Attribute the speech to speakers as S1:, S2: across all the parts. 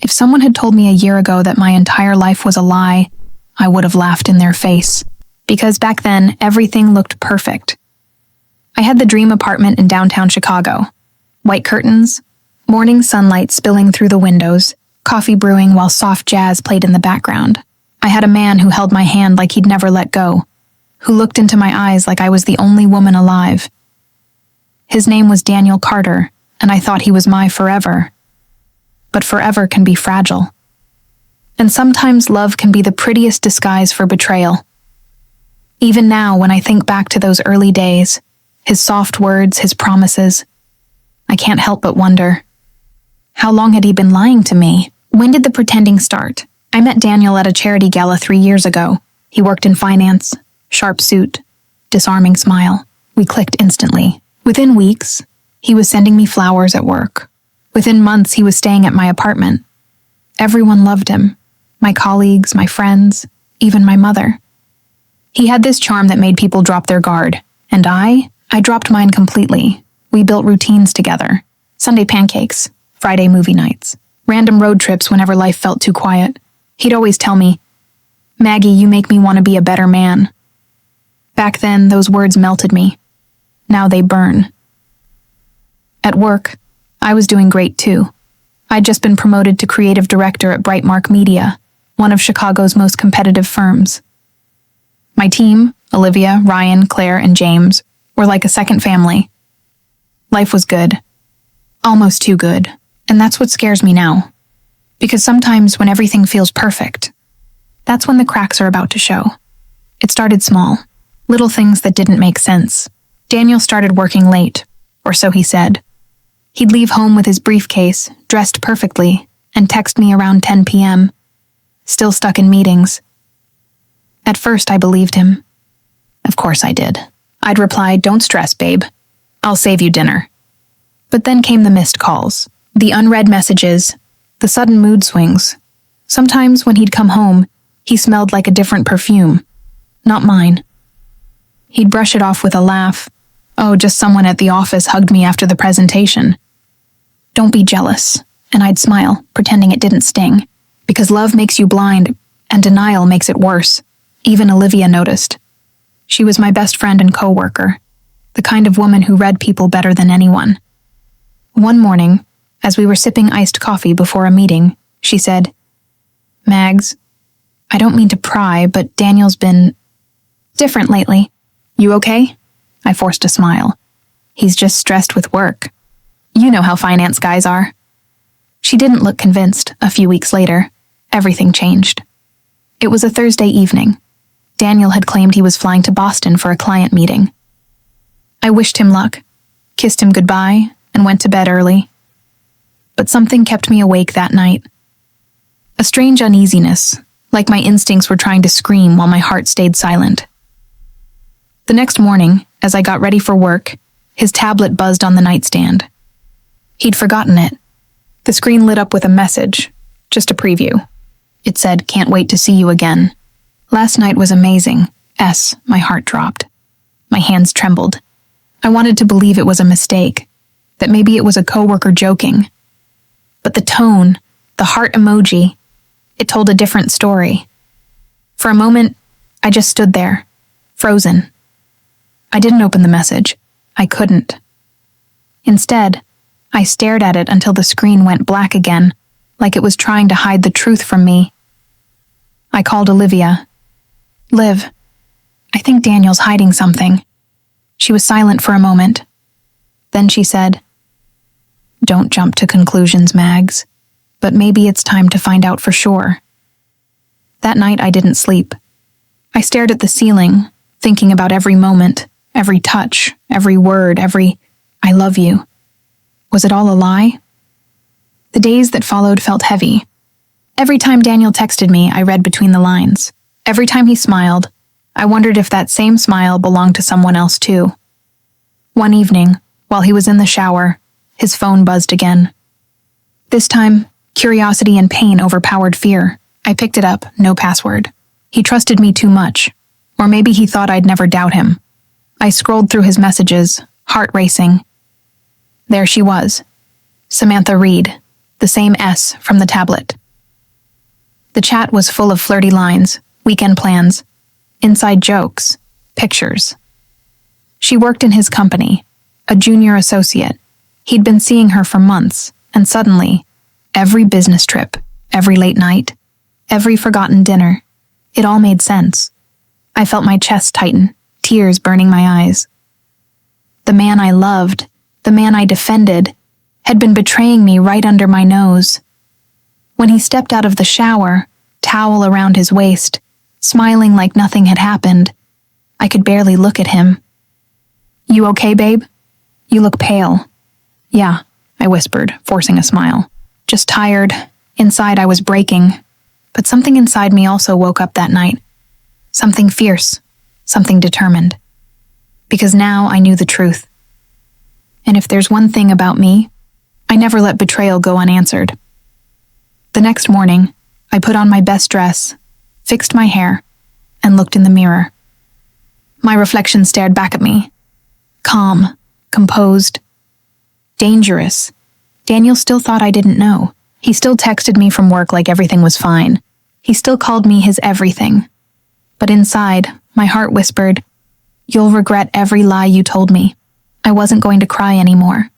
S1: If someone had told me a year ago that my entire life was a lie, I would have laughed in their face. Because back then, everything looked perfect. I had the dream apartment in downtown Chicago. White curtains, morning sunlight spilling through the windows, coffee brewing while soft jazz played in the background. I had a man who held my hand like he'd never let go, who looked into my eyes like I was the only woman alive. His name was Daniel Carter, and I thought he was my forever. But forever can be fragile. And sometimes love can be the prettiest disguise for betrayal. Even now, when I think back to those early days, his soft words, his promises, I can't help but wonder, how long had he been lying to me? When did the pretending start? I met Daniel at a charity gala 3 years ago. He worked in finance, sharp suit, disarming smile. We clicked instantly. Within weeks, he was sending me flowers at work. Within months, he was staying at my apartment. Everyone loved him. My colleagues, my friends, even my mother. He had this charm that made people drop their guard. And I dropped mine completely. We built routines together. Sunday pancakes, Friday movie nights, random road trips whenever life felt too quiet. He'd always tell me, "Maggie, you make me want to be a better man." Back then, those words melted me. Now they burn. At work, I was doing great too. I'd just been promoted to creative director at Brightmark Media, one of Chicago's most competitive firms. My team, Olivia, Ryan, Claire, and James, were like a second family. Life was good. Almost too good. And that's what scares me now. Because sometimes when everything feels perfect, that's when the cracks are about to show. It started small. Little things that didn't make sense. Daniel started working late, or so he said. He'd leave home with his briefcase, dressed perfectly, and text me around 10 p.m., still stuck in meetings. At first, I believed him. Of course I did. I'd reply, "Don't stress, babe. I'll save you dinner." But then came the missed calls, the unread messages, the sudden mood swings. Sometimes when he'd come home, he smelled like a different perfume. Not mine. He'd brush it off with a laugh. "Oh, just someone at the office hugged me after the presentation." "Don't be jealous." And I'd smile, pretending it didn't sting. Because love makes you blind, and denial makes it worse. Even Olivia noticed. She was my best friend and co-worker, the kind of woman who read people better than anyone. One morning, as we were sipping iced coffee before a meeting, she said, "Mags, I don't mean to pry, but Daniel's been different lately. You okay?" I forced a smile. "He's just stressed with work. You know how finance guys are." She didn't look convinced. A few weeks later, everything changed. It was a Thursday evening. Daniel had claimed he was flying to Boston for a client meeting. I wished him luck, kissed him goodbye, and went to bed early. But something kept me awake that night. A strange uneasiness, like my instincts were trying to scream while my heart stayed silent. The next morning, as I got ready for work, his tablet buzzed on the nightstand. He'd forgotten it. The screen lit up with a message, just a preview. It said, "Can't wait to see you again. Last night was amazing." My heart dropped. My hands trembled. I wanted to believe it was a mistake, that maybe it was a coworker joking. But the tone, the heart emoji, it told a different story. For a moment, I just stood there, frozen. I didn't open the message. I couldn't. Instead, I stared at it until the screen went black again, like it was trying to hide the truth from me. I called Olivia. "Liv, I think Daniel's hiding something." She was silent for a moment. Then she said, "Don't jump to conclusions, Mags, but maybe it's time to find out for sure." That night I didn't sleep. I stared at the ceiling, thinking about every moment, every touch, every word, every "I love you." Was it all a lie? The days that followed felt heavy. Every time Daniel texted me, I read between the lines. Every time he smiled, I wondered if that same smile belonged to someone else too. One evening, while he was in the shower, his phone buzzed again. This time, curiosity and pain overpowered fear. I picked it up, no password. He trusted me too much, or maybe he thought I'd never doubt him. I scrolled through his messages, heart racing. There she was, Samantha Reed, the same S from the tablet. The chat was full of flirty lines, weekend plans, inside jokes, pictures. She worked in his company, a junior associate. He'd been seeing her for months, and suddenly, every business trip, every late night, every forgotten dinner, it all made sense. I felt my chest tighten, tears burning my eyes. The man I loved, the man I defended, had been betraying me right under my nose. When he stepped out of the shower, towel around his waist, smiling like nothing had happened, I could barely look at him. "You okay, babe? You look pale." "Yeah," I whispered, forcing a smile. "Just tired." Inside I was breaking, but something inside me also woke up that night. Something fierce, something determined. Because now I knew the truth. And if there's one thing about me, I never let betrayal go unanswered. The next morning, I put on my best dress, fixed my hair, and looked in the mirror. My reflection stared back at me. Calm, composed, dangerous. Daniel still thought I didn't know. He still texted me from work like everything was fine. He still called me his everything. But inside, my heart whispered, "You'll regret every lie you told me." I wasn't going to cry anymore.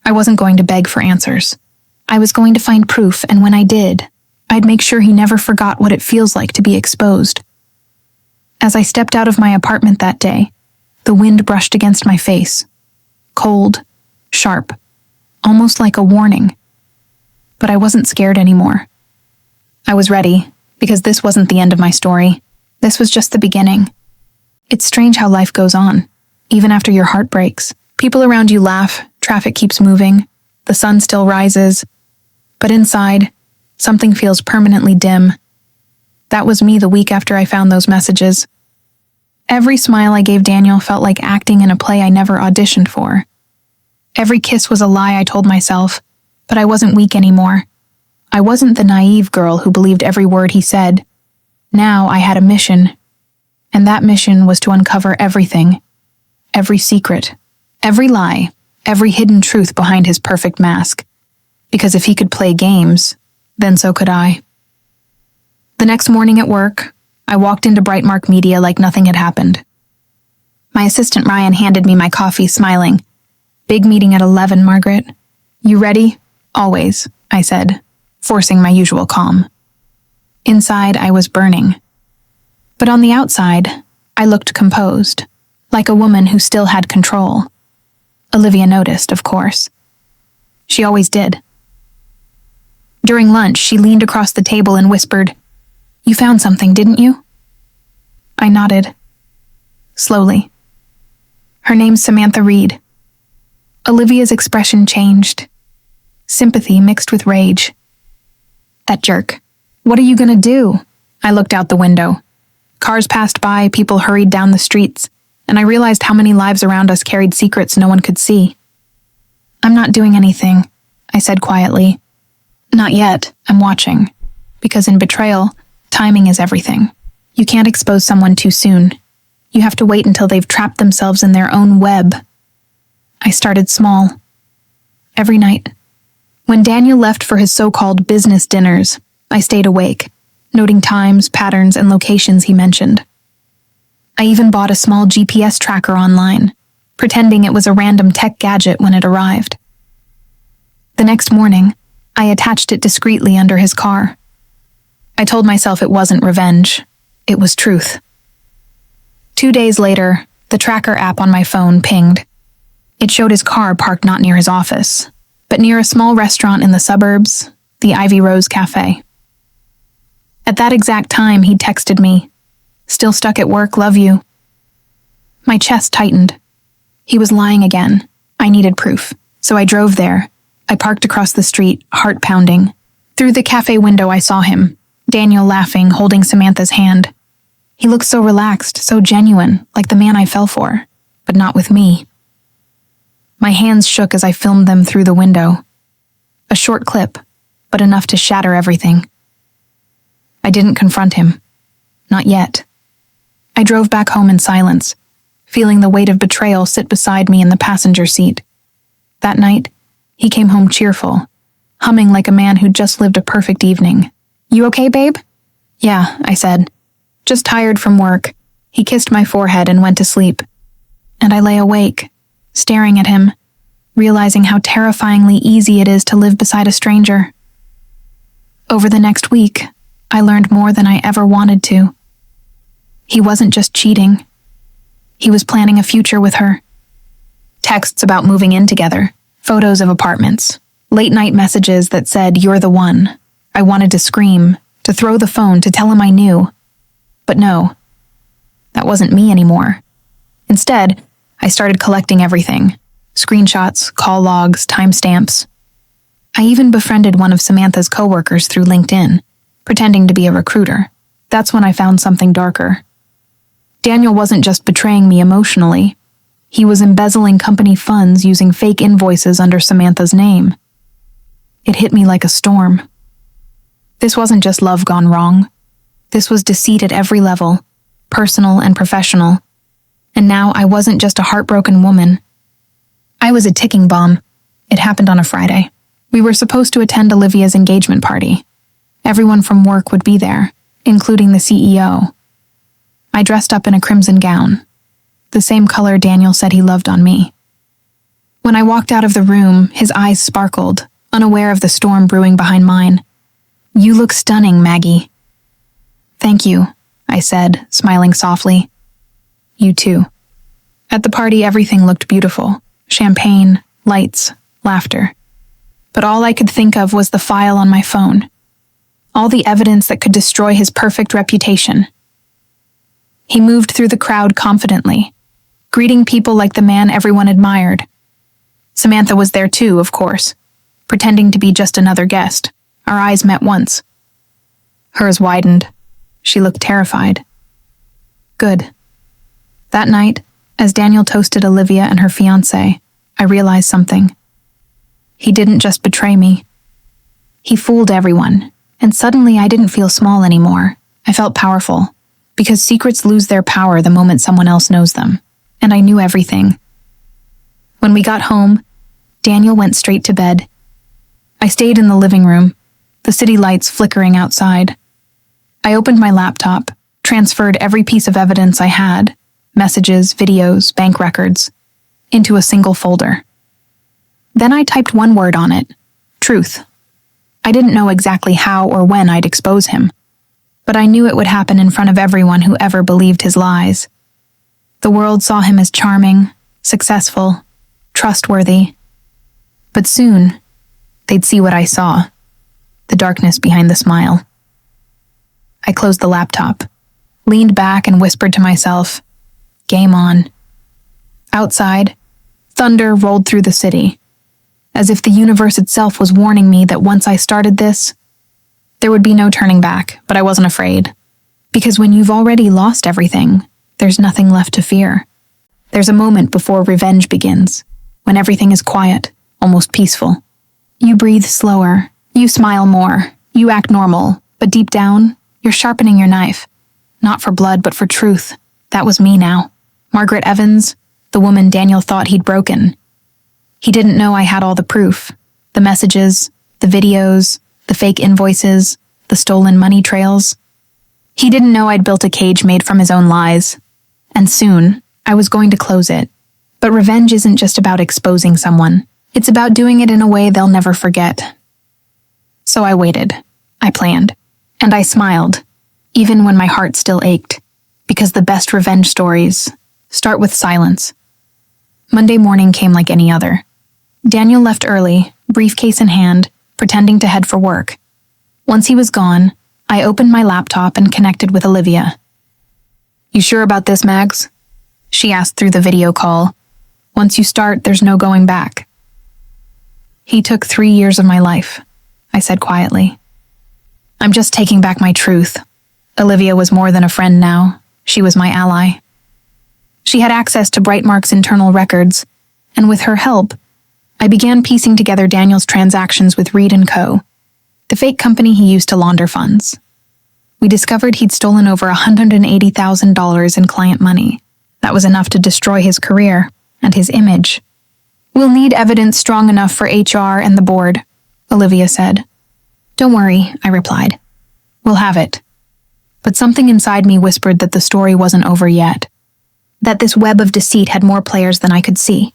S1: I wasn't going to beg for answers. I was going to find proof, and when I did, I'd make sure he never forgot what it feels like to be exposed. As I stepped out of my apartment that day, the wind brushed against my face. Cold, sharp, almost like a warning. But I wasn't scared anymore. I was ready, because this wasn't the end of my story. This was just the beginning. It's strange how life goes on, even after your heart breaks. People around you laugh, traffic keeps moving, the sun still rises. But inside, something feels permanently dim. That was me the week after I found those messages. Every smile I gave Daniel felt like acting in a play I never auditioned for. Every kiss was a lie I told myself, but I wasn't weak anymore. I wasn't the naive girl who believed every word he said. Now I had a mission, and that mission was to uncover everything, every secret, every lie, every hidden truth behind his perfect mask. Because if he could play games, then so could I. The next morning at work, I walked into Brightmark Media like nothing had happened. My assistant Ryan handed me my coffee, smiling. "Big meeting at 11, Margaret. You ready?" "Always," I said, forcing my usual calm. Inside, I was burning. But on the outside, I looked composed, like a woman who still had control. Olivia noticed, of course. She always did. During lunch, she leaned across the table and whispered, "You found something, didn't you?" I nodded. Slowly. Her name's Samantha Reed. Olivia's expression changed. Sympathy mixed with rage. "That jerk. What are you gonna do?" I looked out the window. Cars passed by, people hurried down the streets, and I realized how many lives around us carried secrets no one could see. "I'm not doing anything," I said quietly. "Not yet. I'm watching. Because in betrayal, timing is everything. You can't expose someone too soon. You have to wait until they've trapped themselves in their own web." I started small. Every night. When Daniel left for his so-called business dinners, I stayed awake, noting times, patterns, and locations he mentioned. I even bought a small GPS tracker online, pretending it was a random tech gadget when it arrived. The next morning, I attached it discreetly under his car. I told myself it wasn't revenge. It was truth. 2 days later, the tracker app on my phone pinged. It showed his car parked not near his office, but near a small restaurant in the suburbs, the Ivy Rose Cafe. At that exact time, he'd texted me, "Still stuck at work, love you." My chest tightened. He was lying again. I needed proof, so I drove there. I parked across the street, heart pounding. Through the cafe window, I saw him, Daniel laughing, holding Samantha's hand. He looked so relaxed, so genuine, like the man I fell for, but not with me. My hands shook as I filmed them through the window. A short clip, but enough to shatter everything. I didn't confront him. Not yet. I drove back home in silence, feeling the weight of betrayal sit beside me in the passenger seat. That night, he came home cheerful, humming like a man who'd just lived a perfect evening. "You okay, babe?" "Yeah," I said. "Just tired from work." He kissed my forehead and went to sleep. And I lay awake, staring at him, realizing how terrifyingly easy it is to live beside a stranger. Over the next week, I learned more than I ever wanted to. He wasn't just cheating. He was planning a future with her. Texts about moving in together, photos of apartments, late-night messages that said, "You're the one." I wanted to scream, to throw the phone, to tell him I knew. But no, that wasn't me anymore. Instead, I started collecting everything: screenshots, call logs, timestamps. I even befriended one of Samantha's coworkers through LinkedIn, pretending to be a recruiter. That's when I found something darker. Daniel wasn't just betraying me emotionally. He was embezzling company funds using fake invoices under Samantha's name. It hit me like a storm. This wasn't just love gone wrong. This was deceit at every level, personal and professional. And now I wasn't just a heartbroken woman. I was a ticking bomb. It happened on a Friday. We were supposed to attend Olivia's engagement party. Everyone from work would be there, including the CEO. I dressed up in a crimson gown, the same color Daniel said he loved on me. When I walked out of the room, his eyes sparkled, unaware of the storm brewing behind mine. "You look stunning, Maggie." "Thank you," I said, smiling softly. "You too." At the party, everything looked beautiful. Champagne, lights, laughter. But all I could think of was the file on my phone. All the evidence that could destroy his perfect reputation. He moved through the crowd confidently, greeting people like the man everyone admired. Samantha was there too, of course, pretending to be just another guest. Our eyes met once. Hers widened. She looked terrified. Good. That night, as Daniel toasted Olivia and her fiancé, I realized something. He didn't just betray me. He fooled everyone, and suddenly I didn't feel small anymore. I felt powerful, because secrets lose their power the moment someone else knows them, and I knew everything. When we got home, Daniel went straight to bed. I stayed in the living room, the city lights flickering outside. I opened my laptop, transferred every piece of evidence I had, messages, videos, bank records, into a single folder. Then I typed one word on it: truth. I didn't know exactly how or when I'd expose him, but I knew it would happen in front of everyone who ever believed his lies. The world saw him as charming, successful, trustworthy. But soon, they'd see what I saw: the darkness behind the smile. I closed the laptop, leaned back and whispered to myself, game on. Outside, thunder rolled through the city, as if the universe itself was warning me that once I started this, there would be no turning back. But I wasn't afraid, because when you've already lost everything, there's nothing left to fear. There's a moment before revenge begins, when everything is quiet, almost peaceful. You breathe slower, you smile more, you act normal, but deep down, you're sharpening your knife. Not for blood, but for truth. That was me now. Margaret Evans, the woman Daniel thought he'd broken. He didn't know I had all the proof. The messages, the videos, the fake invoices, the stolen money trails. He didn't know I'd built a cage made from his own lies. And soon, I was going to close it. But revenge isn't just about exposing someone. It's about doing it in a way they'll never forget. So I waited. I planned. And I smiled, even when my heart still ached, because the best revenge stories start with silence. Monday morning came like any other. Daniel left early, briefcase in hand, pretending to head for work. Once he was gone, I opened my laptop and connected with Olivia. "You sure about this, Mags?" she asked through the video call. "Once you start, there's no going back." "He took 3 years of my life," I said quietly. "I'm just taking back my truth." Olivia was more than a friend now. She was my ally. She had access to Brightmark's internal records, and with her help, I began piecing together Daniel's transactions with Reed & Co., the fake company he used to launder funds. We discovered he'd stolen over $180,000 in client money. That was enough to destroy his career and his image. "We'll need evidence strong enough for HR and the board," Olivia said. Don't worry, I replied. We'll have it. But something inside me whispered that the story wasn't over yet, that this web of deceit had more players than I could see.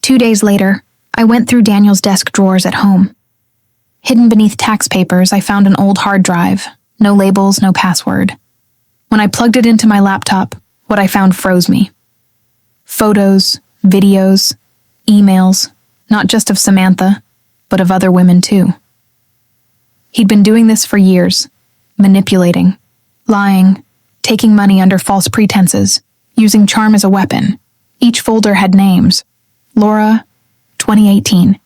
S1: 2 days later, I went through Daniel's desk drawers at home. Hidden beneath tax papers, I found an old hard drive. No labels, no password. When I plugged it into my laptop, what I found froze me. Photos, videos, emails, not just of Samantha, but of other women too. He'd been doing this for years, manipulating, lying, taking money under false pretenses, using charm as a weapon. Each folder had names. Laura, 2018.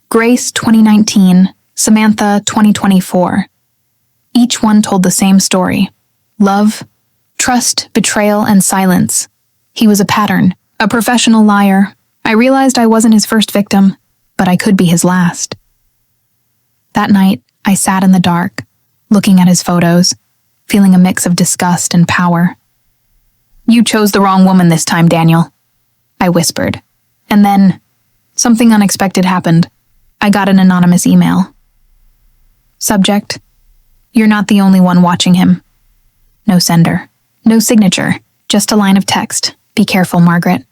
S1: Grace, 2019. Samantha, 2024. Each one told the same story. Love, trust, betrayal, and silence. He was a pattern, a professional liar. I realized I wasn't his first victim, but I could be his last. That night, I sat in the dark, looking at his photos, feeling a mix of disgust and power. You chose the wrong woman this time, Daniel, I whispered. And then, something unexpected happened. I got an anonymous email. Subject: You're not the only one watching him. No sender. No signature. Just a line of text. Be careful, Margaret.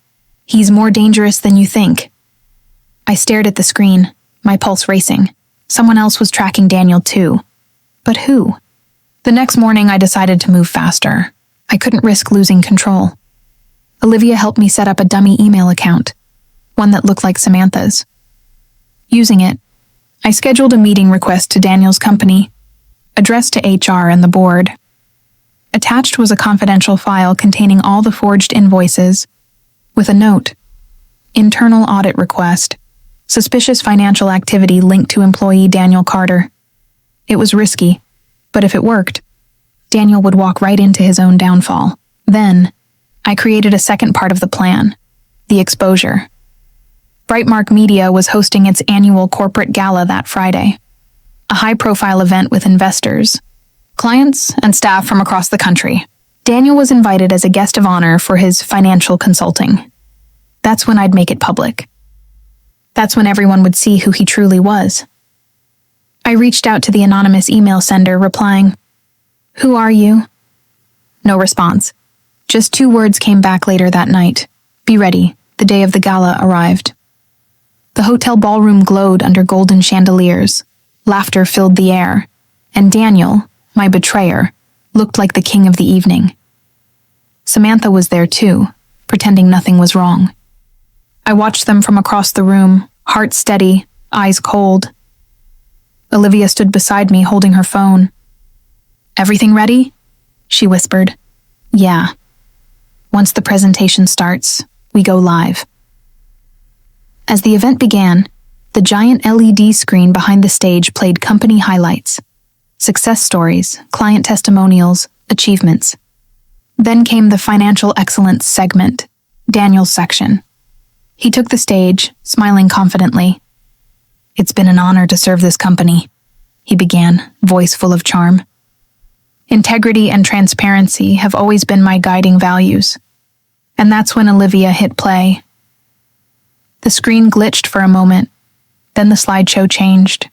S1: He's more dangerous than you think. I stared at the screen, my pulse racing. Someone else was tracking Daniel too. But who? The next morning, I decided to move faster. I couldn't risk losing control. Olivia helped me set up a dummy email account, one that looked like Samantha's. Using it, I scheduled a meeting request to Daniel's company, addressed to HR and the board. Attached was a confidential file containing all the forged invoices, with a note: internal audit request, suspicious financial activity linked to employee Daniel Carter. It was risky, but if it worked, Daniel would walk right into his own downfall. Then, I created a second part of the plan: the exposure. Brightmark Media was hosting its annual corporate gala that Friday, a high-profile event with investors, clients, and staff from across the country. Daniel was invited as a guest of honor for his financial consulting. That's when I'd make it public. That's when everyone would see who he truly was. I reached out to the anonymous email sender, replying, "Who are you?" No response. Just 2 words came back later that night. Be ready. The day of the gala arrived. The hotel ballroom glowed under golden chandeliers. Laughter filled the air, and Daniel, my betrayer, looked like the king of the evening. Samantha was there too, pretending nothing was wrong. I watched them from across the room, heart steady, eyes cold. Olivia stood beside me, holding her phone. "Everything ready?" she whispered. "Yeah. Once the presentation starts, we go live." As the event began, the giant LED screen behind the stage played company highlights, success stories, client testimonials, achievements. Then came the financial excellence segment, Daniel's section. He took the stage, smiling confidently. "It's been an honor to serve this company," he began, voice full of charm. "Integrity and transparency have always been my guiding values." And that's when Olivia hit play. The screen glitched for a moment, then the slideshow changed.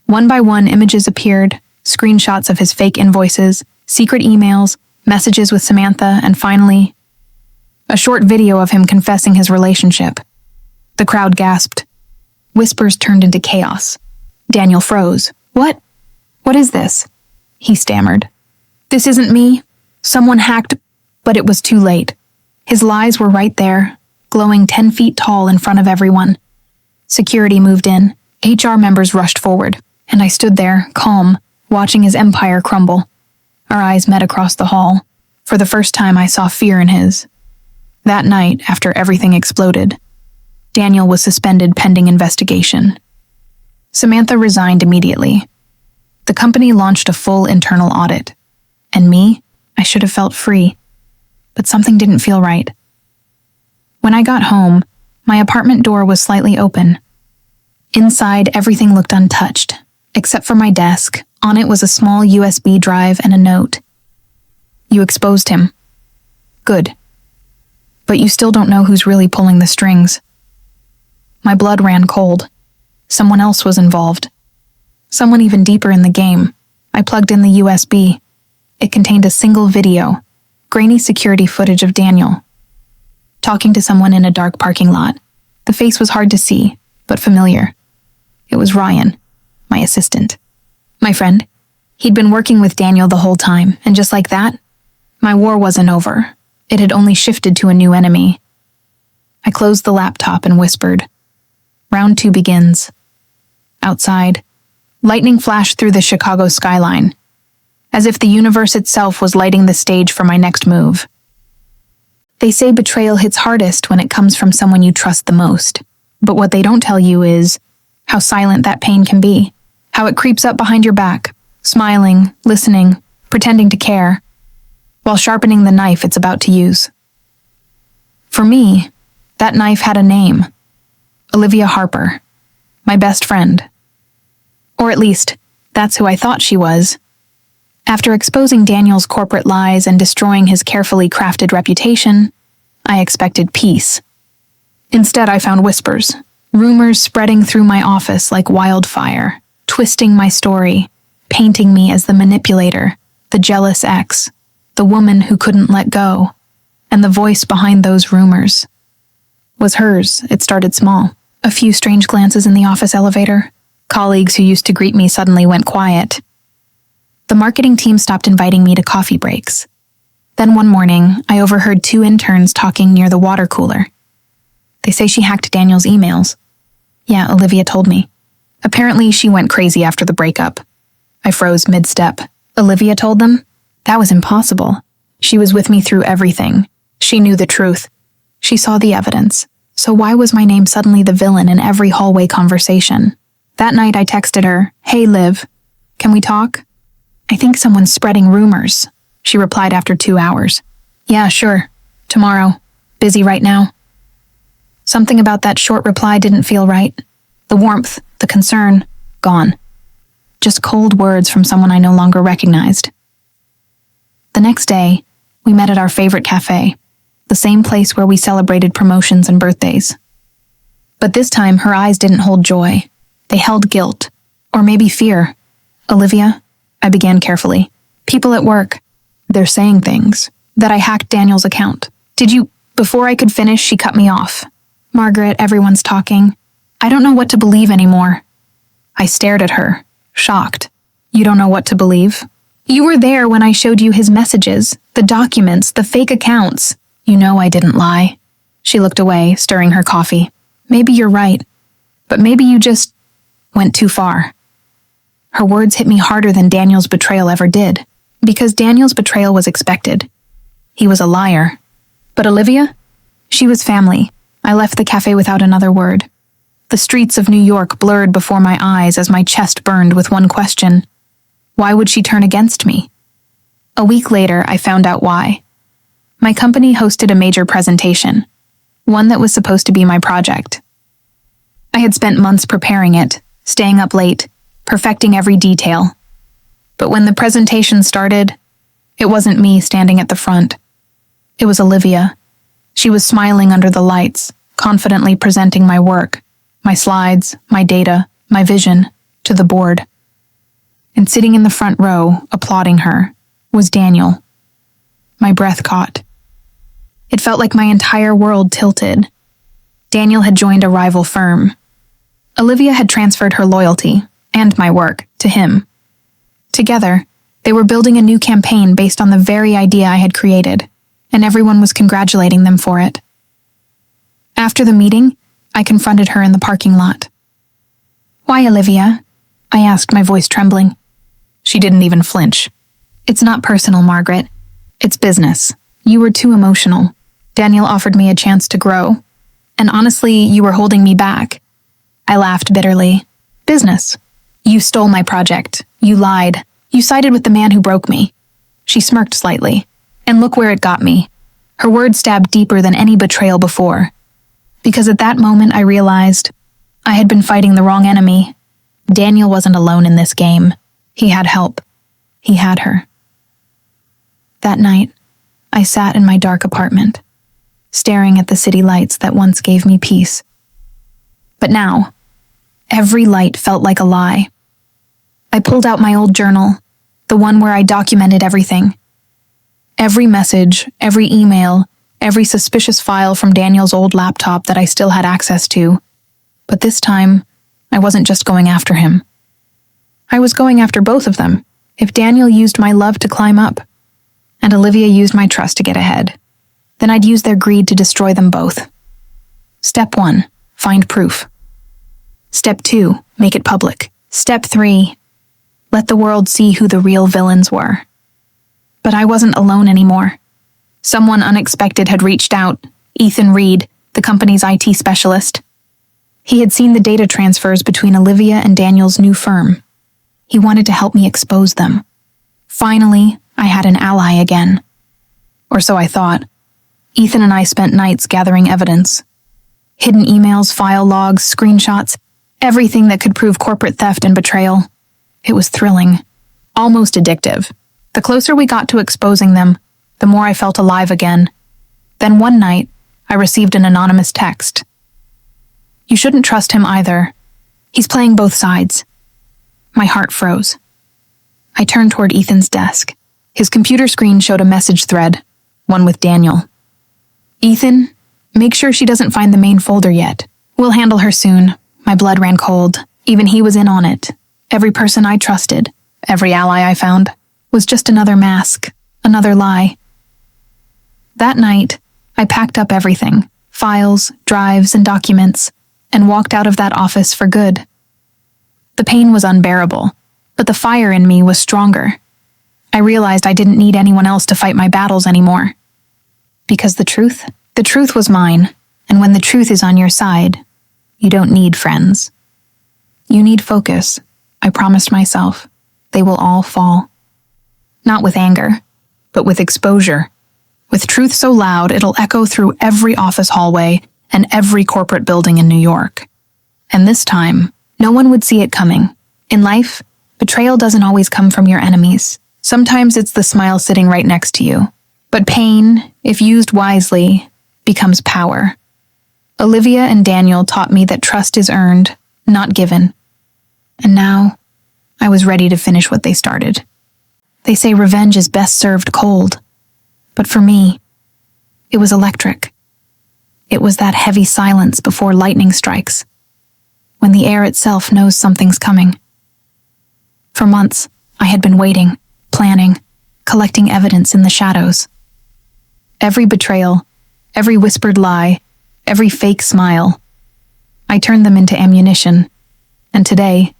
S1: One by one, images appeared, screenshots of his fake invoices, secret emails, messages with Samantha, and finally, a short video of him confessing his relationship. The crowd gasped. Whispers turned into chaos. Daniel froze. What? What is this?" he stammered. "This isn't me. Someone hacked," but it was too late. His lies were right there, glowing 10 feet tall in front of everyone. Security moved in, HR members rushed forward, and I stood there, calm, watching his empire crumble. Our eyes met across the hall. For the first time, I saw fear in his. That night, after everything exploded, Daniel was suspended pending investigation. Samantha resigned immediately. The company launched a full internal audit. And me, I should have felt free. But something didn't feel right. When I got home, my apartment door was slightly open. Inside, everything looked untouched, except for my desk. On it was a small USB drive and a note. "You exposed him. Good. But you still don't know who's really pulling the strings." My blood ran cold. Someone else was involved. Someone even deeper in the game. I plugged in the USB. It contained a single video, grainy security footage of Daniel talking to someone in a dark parking lot. The face was hard to see, but familiar. It was Ryan, my assistant. My friend. He'd been working with Daniel the whole time, and just like that, my war wasn't over. It had only shifted to a new enemy. I closed the laptop and whispered, "Round 2 begins." Outside, lightning flashed through the Chicago skyline, as if the universe itself was lighting the stage for my next move. They say betrayal hits hardest when it comes from someone you trust the most, but what they don't tell you is how silent that pain can be, how it creeps up behind your back, smiling, listening, pretending to care, while sharpening the knife it's about to use. For me, that knife had a name. Olivia Harper, my best friend. Or at least, that's who I thought she was. After exposing Daniel's corporate lies and destroying his carefully crafted reputation, I expected peace. Instead, I found whispers, rumors spreading through my office like wildfire, twisting my story, painting me as the manipulator, the jealous ex, the woman who couldn't let go, and the voice behind those rumors was hers. It started small. A few strange glances in the office elevator. Colleagues who used to greet me suddenly went quiet. The marketing team stopped inviting me to coffee breaks. Then one morning, I overheard 2 interns talking near the water cooler. They say she hacked Daniel's emails. Yeah, Olivia told me. Apparently, she went crazy after the breakup. I froze mid-step. Olivia told them? That was impossible. She was with me through everything. She knew the truth. She saw the evidence. So why was my name suddenly the villain in every hallway conversation? That night I texted her, "Hey Liv, can we talk? I think someone's spreading rumors." She replied after 2 hours. "Yeah, sure. Tomorrow. Busy right now." Something about that short reply didn't feel right. The warmth, the concern, gone. Just cold words from someone I no longer recognized. The next day, we met at our favorite cafe, the same place where we celebrated promotions and birthdays. But this time, her eyes didn't hold joy. They held guilt, or maybe fear. "Olivia," I began carefully, "people at work, they're saying things, that I hacked Daniel's account. Did you—" Before I could finish, she cut me off. "Margaret, everyone's talking. I don't know what to believe anymore." I stared at her, shocked. "You don't know what to believe? You were there when I showed you his messages, the documents, the fake accounts. You know I didn't lie." She looked away, stirring her coffee. "Maybe you're right, but maybe you just went too far." Her words hit me harder than Daniel's betrayal ever did, because Daniel's betrayal was expected. He was a liar. But Olivia? She was family. I left the cafe without another word. The streets of New York blurred before my eyes as my chest burned with one question. Why would she turn against me? A week later, I found out why. My company hosted a major presentation, one that was supposed to be my project. I had spent months preparing it, staying up late, perfecting every detail. But when the presentation started, it wasn't me standing at the front. It was Olivia. She was smiling under the lights, confidently presenting my work, my slides, my data, my vision, to the board. And sitting in the front row, applauding her, was Daniel. My breath caught. It felt like my entire world tilted. Daniel had joined a rival firm. Olivia had transferred her loyalty, and my work, to him. Together, they were building a new campaign based on the very idea I had created, and everyone was congratulating them for it. After the meeting, I confronted her in the parking lot. "Why, Olivia?" I asked, my voice trembling. She didn't even flinch. "It's not personal, Margaret. It's business. You were too emotional. Daniel offered me a chance to grow. And honestly, you were holding me back." I laughed bitterly. "Business. You stole my project. You lied. You sided with the man who broke me." She smirked slightly. And look where it got me. Her words stabbed deeper than any betrayal before. Because at that moment I realized I had been fighting the wrong enemy. Daniel wasn't alone in this game. He had help. He had her. That night, I sat in my dark apartment, staring at the city lights that once gave me peace. But now, Every light felt like a lie. I pulled out my old journal, the one where I documented everything. Every message, every email, every suspicious file from Daniel's old laptop that I still had access to. But this time, I wasn't just going after him. I was going after both of them. If Daniel used my love to climb up, and Olivia used my trust to get ahead, then I'd use their greed to destroy them both. Step 1, find proof. Step 2, make it public. Step 3, let the world see who the real villains were. But I wasn't alone anymore. Someone unexpected had reached out, Ethan Reed, the company's IT specialist. He had seen the data transfers between Olivia and Daniel's new firm. He wanted to help me expose them. Finally, I had an ally again. Or so I thought. Ethan and I spent nights gathering evidence. Hidden emails, file logs, screenshots, everything that could prove corporate theft and betrayal. It was thrilling, almost addictive. The closer we got to exposing them, the more I felt alive again. Then one night, I received an anonymous text. "You shouldn't trust him either. He's playing both sides." My heart froze. I turned toward Ethan's desk. His computer screen showed a message thread, one with Daniel. "Ethan, make sure she doesn't find the main folder yet. We'll handle her soon." My blood ran cold. Even he was in on it. Every person I trusted, every ally I found, was just another mask, another lie. That night, I packed up everything, files, drives, and documents, and walked out of that office for good. The pain was unbearable, but the fire in me was stronger. I realized I didn't need anyone else to fight my battles anymore. Because the truth was mine, and when the truth is on your side, you don't need friends. You need focus, I promised myself. They will all fall. Not with anger, but with exposure. With truth so loud it'll echo through every office hallway and every corporate building in New York. And this time, no one would see it coming. In life, betrayal doesn't always come from your enemies. Sometimes it's the smile sitting right next to you. But pain, if used wisely, becomes power. Olivia and Daniel taught me that trust is earned, not given. And now, I was ready to finish what they started. They say revenge is best served cold. But for me, it was electric. It was that heavy silence before lightning strikes, when the air itself knows something's coming. For months, I had been waiting, planning, collecting evidence in the shadows. Every betrayal, every whispered lie, every fake smile, I turned them into ammunition, and today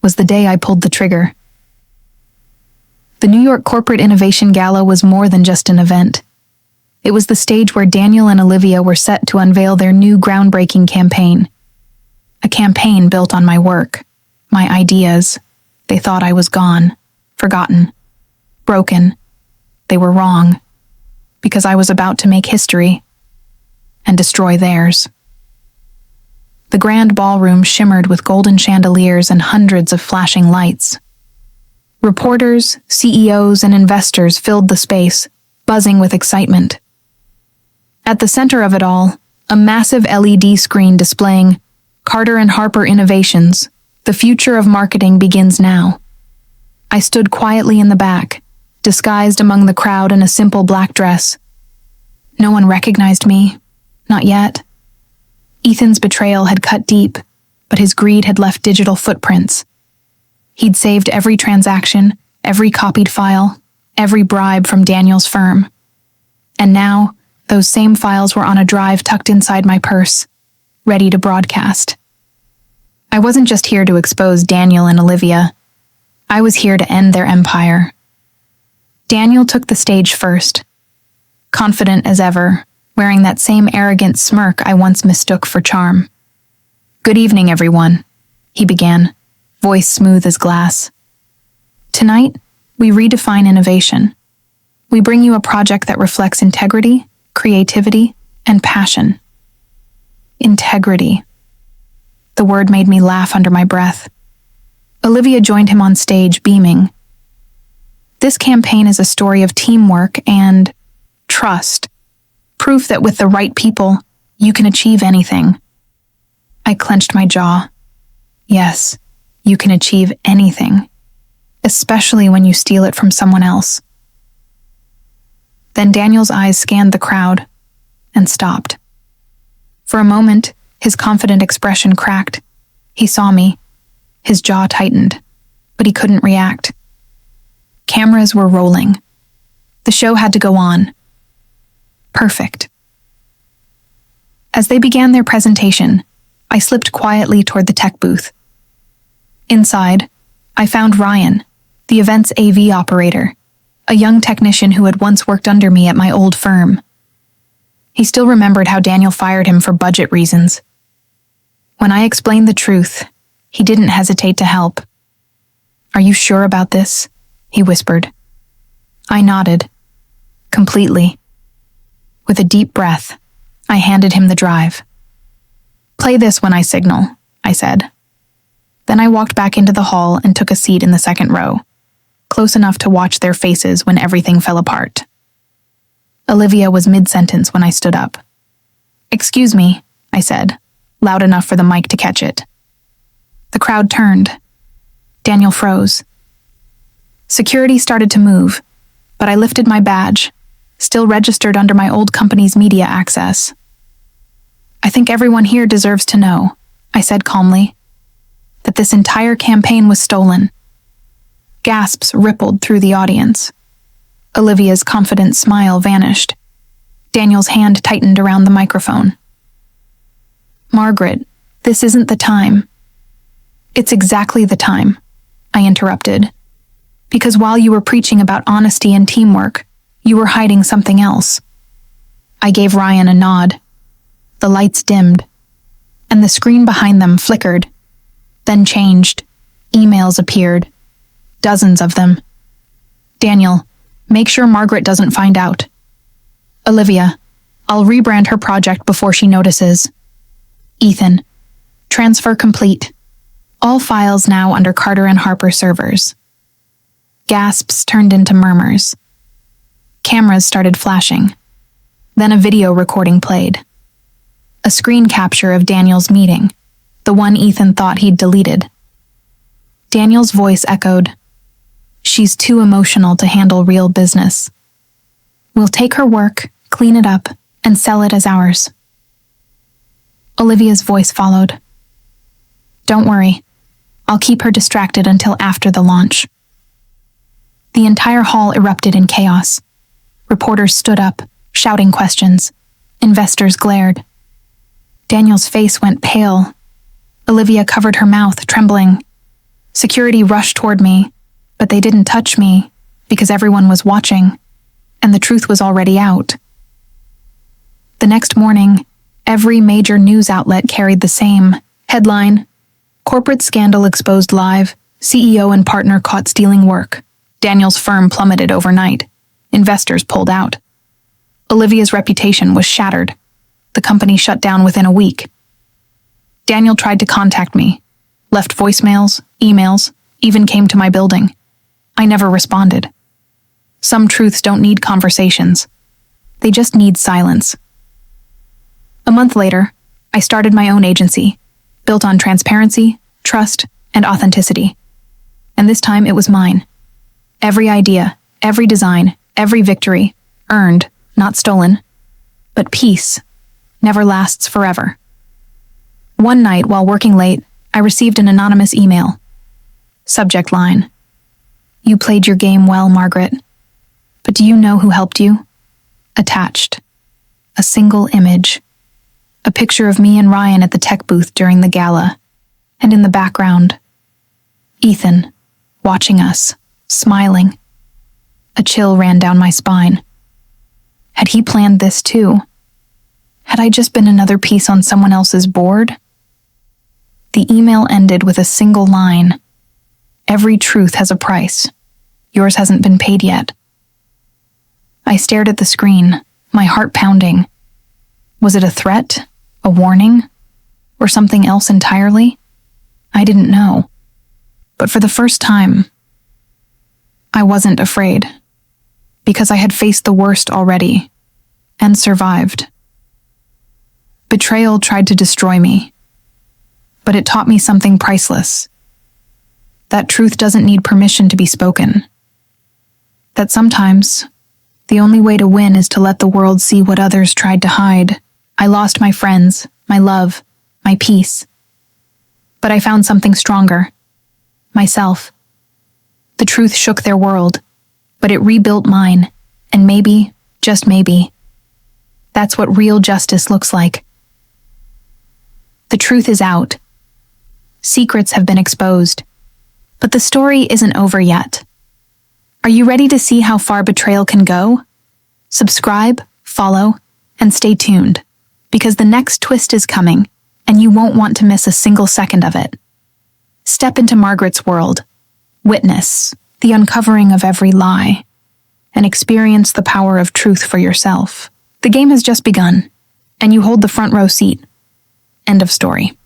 S1: was the day I pulled the trigger. The New York Corporate Innovation Gala was more than just an event. It was the stage where Daniel and Olivia were set to unveil their new groundbreaking campaign. A campaign built on my work, my ideas. They thought I was gone, forgotten, broken. They were wrong, because I was about to make history and destroy theirs. The grand ballroom shimmered with golden chandeliers and hundreds of flashing lights. Reporters, CEOs, and investors filled the space, buzzing with excitement. At the center of it all, a massive LED screen displaying Carter and Harper Innovations, the future of marketing begins now. I stood quietly in the back, disguised among the crowd in a simple black dress. No one recognized me, not yet. Ethan's betrayal had cut deep, but his greed had left digital footprints. He'd saved every transaction, every copied file, every bribe from Daniel's firm. And now, those same files were on a drive tucked inside my purse, ready to broadcast. I wasn't just here to expose Daniel and Olivia. I was here to end their empire. Daniel took the stage first, confident as ever, wearing that same arrogant smirk I once mistook for charm. "Good evening, everyone," he began, voice smooth as glass. "Tonight, we redefine innovation. We bring you a project that reflects integrity, creativity, and passion." Integrity. The word made me laugh under my breath. Olivia joined him on stage, beaming. "This campaign is a story of teamwork and trust. Proof that with the right people, you can achieve anything." I clenched my jaw. Yes, you can achieve anything, especially when you steal it from someone else. Then Daniel's eyes scanned the crowd and stopped. For a moment, his confident expression cracked. He saw me. His jaw tightened, but he couldn't react. Cameras were rolling. The show had to go on. Perfect. As they began their presentation, I slipped quietly toward the tech booth. Inside, I found Ryan, the event's AV operator, a young technician who had once worked under me at my old firm. He still remembered how Daniel fired him for budget reasons. When I explained the truth, he didn't hesitate to help. "Are you sure about this?" he whispered. I nodded. Completely. With a deep breath, I handed him the drive. "Play this when I signal," I said. Then I walked back into the hall and took a seat in the second row, close enough to watch their faces when everything fell apart. Olivia was mid-sentence when I stood up. "Excuse me," I said, loud enough for the mic to catch it. The crowd turned. Daniel froze. Security started to move, but I lifted my badge, still registered under my old company's media access. "I think everyone here deserves to know," I said calmly, "that this entire campaign was stolen." Gasps rippled through the audience. Olivia's confident smile vanished. Daniel's hand tightened around the microphone. "Margaret, this isn't the time." "It's exactly the time," I interrupted. "Because while you were preaching about honesty and teamwork, you were hiding something else." I gave Ryan a nod. The lights dimmed, and the screen behind them flickered, then changed. Emails appeared. Dozens of them. "Daniel, make sure Margaret doesn't find out." "Olivia, I'll rebrand her project before she notices." "Ethan, transfer complete. All files now under Carter and Harper servers." Gasps turned into murmurs. Cameras started flashing. Then a video recording played. A screen capture of Daniel's meeting, the one Ethan thought he'd deleted. Daniel's voice echoed, "She's too emotional to handle real business. We'll take her work, clean it up, and sell it as ours." Olivia's voice followed. "Don't worry. I'll keep her distracted until after the launch." The entire hall erupted in chaos. Reporters stood up, shouting questions. Investors glared. Daniel's face went pale. Olivia covered her mouth, trembling. Security rushed toward me, but they didn't touch me because everyone was watching, and the truth was already out. The next morning, every major news outlet carried the same headline: "Corporate scandal exposed live. CEO and partner caught stealing work. Daniel's firm plummeted overnight. Investors pulled out." Olivia's reputation was shattered. The company shut down within a week. Daniel tried to contact me, left voicemails, emails, even came to my building. I never responded. Some truths don't need conversations. They just need silence. A month later, I started my own agency, built on transparency, trust, and authenticity. And this time it was mine. Every idea, every design, every victory, earned, not stolen. But peace never lasts forever. One night, while working late, I received an anonymous email. Subject line: "You played your game well, Margaret. But do you know who helped you?" Attached: a single image. A picture of me and Ryan at the tech booth during the gala. And in the background, Ethan, watching us, smiling. A chill ran down my spine. Had he planned this too? Had I just been another piece on someone else's board? The email ended with a single line: "Every truth has a price. Yours hasn't been paid yet." I stared at the screen, my heart pounding. Was it a threat? A warning? Or something else entirely? I didn't know. But for the first time, I wasn't afraid. Because I had faced the worst already, and survived. Betrayal tried to destroy me, but it taught me something priceless. That truth doesn't need permission to be spoken. That sometimes, the only way to win is to let the world see what others tried to hide. I lost my friends, my love, my peace. But I found something stronger. Myself. The truth shook their world, but it rebuilt mine, and maybe, just maybe, that's what real justice looks like. The truth is out. Secrets have been exposed. But the story isn't over yet. Are you ready to see how far betrayal can go? Subscribe, follow, and stay tuned, because the next twist is coming, and you won't want to miss a single second of it. Step into Margaret's world, witness the uncovering of every lie, and experience the power of truth for yourself. The game has just begun, and you hold the front row seat. End of story.